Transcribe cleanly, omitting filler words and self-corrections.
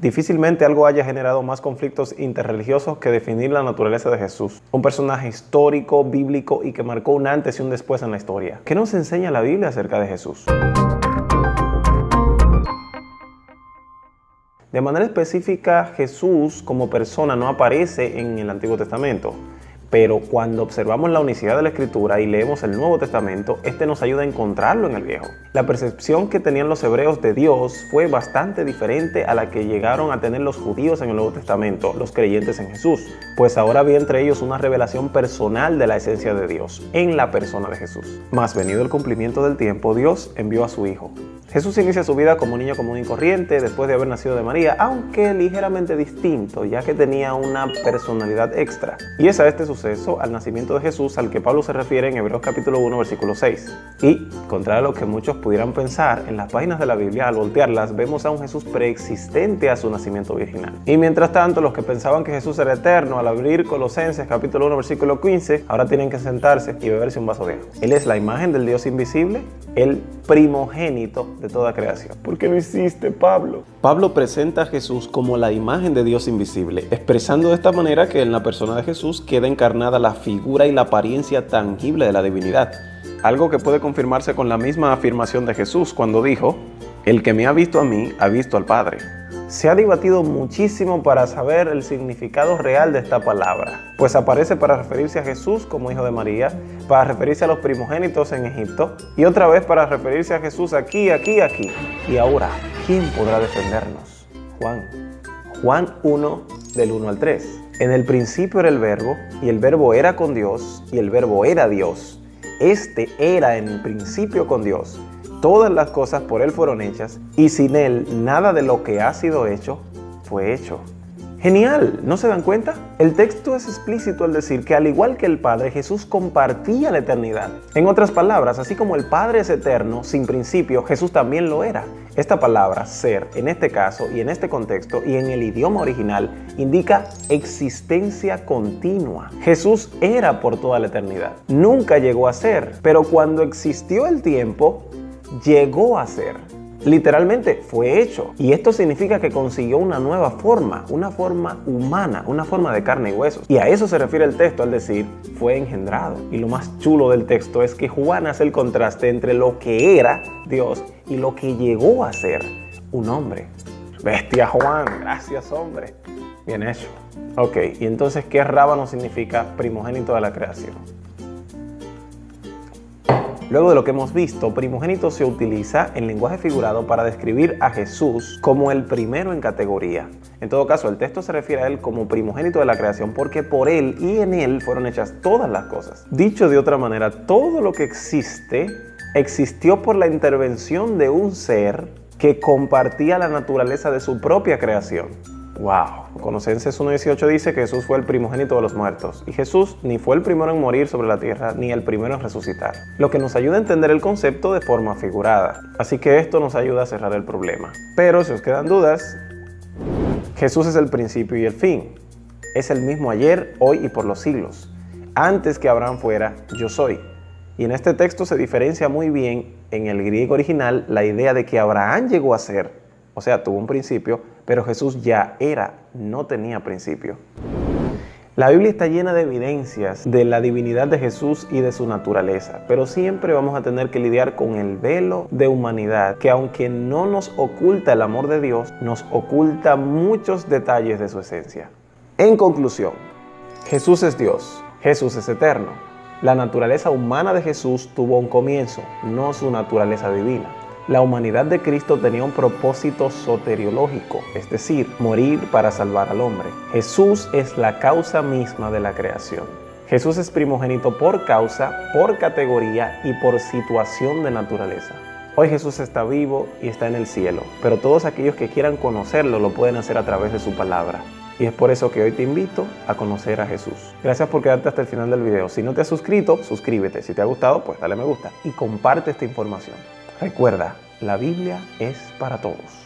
Difícilmente algo haya generado más conflictos interreligiosos que definir la naturaleza de Jesús. Un personaje histórico, bíblico y que marcó un antes y un después en la historia. ¿Qué nos enseña la Biblia acerca de Jesús? De manera específica, Jesús como persona no aparece en el Antiguo Testamento. Pero cuando observamos la unicidad de la Escritura y leemos el Nuevo Testamento, este nos ayuda a encontrarlo en el Viejo. La percepción que tenían los hebreos de Dios fue bastante diferente a la que llegaron a tener los judíos en el Nuevo Testamento, los creyentes en Jesús, pues ahora había entre ellos una revelación personal de la esencia de Dios, en la persona de Jesús. Mas venido el cumplimiento del tiempo, Dios envió a su Hijo. Jesús inicia su vida como un niño común y corriente después de haber nacido de María, aunque ligeramente distinto, ya que tenía una personalidad extra. Y es a este suceso, al nacimiento de Jesús, al que Pablo se refiere en Hebreos capítulo 1, versículo 6. Y, contrario a lo que muchos pudieran pensar, en las páginas de la Biblia, al voltearlas, vemos a un Jesús preexistente a su nacimiento virginal. Y mientras tanto, los que pensaban que Jesús era eterno, al abrir Colosenses capítulo 1, versículo 15, ahora tienen que sentarse y beberse un vaso de agua. Él es la imagen del Dios invisible, el primogénito de toda creación. ¿Por qué lo hiciste, Pablo? Pablo presenta a Jesús como la imagen de Dios invisible, expresando de esta manera que en la persona de Jesús queda encarnada la figura y la apariencia tangible de la divinidad. Algo que puede confirmarse con la misma afirmación de Jesús cuando dijo: "El que me ha visto a mí, ha visto al Padre". Se ha debatido muchísimo para saber el significado real de esta palabra, pues aparece para referirse a Jesús como hijo de María, para referirse a los primogénitos en Egipto y otra vez para referirse a Jesús aquí. Y ahora, ¿quién podrá defendernos? Juan 1, del 1 al 3. En el principio era el Verbo, y el Verbo era con Dios, y el Verbo era Dios. Este era en el principio con Dios. Todas las cosas por Él fueron hechas, y sin Él nada de lo que ha sido hecho fue hecho. ¡Genial! ¿No se dan cuenta? El texto es explícito al decir que al igual que el Padre, Jesús compartía la eternidad. En otras palabras, así como el Padre es eterno, sin principio, Jesús también lo era. Esta palabra, ser, en este caso y en este contexto y en el idioma original, indica existencia continua. Jesús era por toda la eternidad. Nunca llegó a ser, pero cuando existió el tiempo, llegó a ser. Literalmente fue hecho. Y esto significa que consiguió una nueva forma, una forma humana, una forma de carne y huesos. Y a eso se refiere el texto al decir fue engendrado. Y lo más chulo del texto es que Juan hace el contraste entre lo que era Dios y lo que llegó a ser un hombre. Bestia, Juan, gracias, hombre. Bien hecho. Ok, y entonces, ¿qué rábano significa primogénito de la creación? Luego de lo que hemos visto, primogénito se utiliza en lenguaje figurado para describir a Jesús como el primero en categoría. En todo caso, el texto se refiere a Él como primogénito de la creación porque por Él y en Él fueron hechas todas las cosas. Dicho de otra manera, todo lo que existe, existió por la intervención de un ser que compartía la naturaleza de su propia creación. ¡Wow! Colosenses 1:18 dice que Jesús fue el primogénito de los muertos. Y Jesús ni fue el primero en morir sobre la tierra, ni el primero en resucitar. Lo que nos ayuda a entender el concepto de forma figurada. Así que esto nos ayuda a cerrar el problema. Pero si os quedan dudas, Jesús es el principio y el fin. Es el mismo ayer, hoy y por los siglos. Antes que Abraham fuera, yo soy. Y en este texto se diferencia muy bien en el griego original la idea de que Abraham llegó a ser, o sea, tuvo un principio, pero Jesús ya era, no tenía principio. La Biblia está llena de evidencias de la divinidad de Jesús y de su naturaleza, pero siempre vamos a tener que lidiar con el velo de humanidad que, aunque no nos oculta el amor de Dios, nos oculta muchos detalles de su esencia. En conclusión, Jesús es Dios, Jesús es eterno. La naturaleza humana de Jesús tuvo un comienzo, no su naturaleza divina. La humanidad de Cristo tenía un propósito soteriológico, es decir, morir para salvar al hombre. Jesús es la causa misma de la creación. Jesús es primogénito por causa, por categoría y por situación de naturaleza. Hoy Jesús está vivo y está en el cielo, pero todos aquellos que quieran conocerlo lo pueden hacer a través de su palabra. Y es por eso que hoy te invito a conocer a Jesús. Gracias por quedarte hasta el final del video. Si no te has suscrito, suscríbete. Si te ha gustado, pues dale me gusta y comparte esta información. Recuerda, la Biblia es para todos.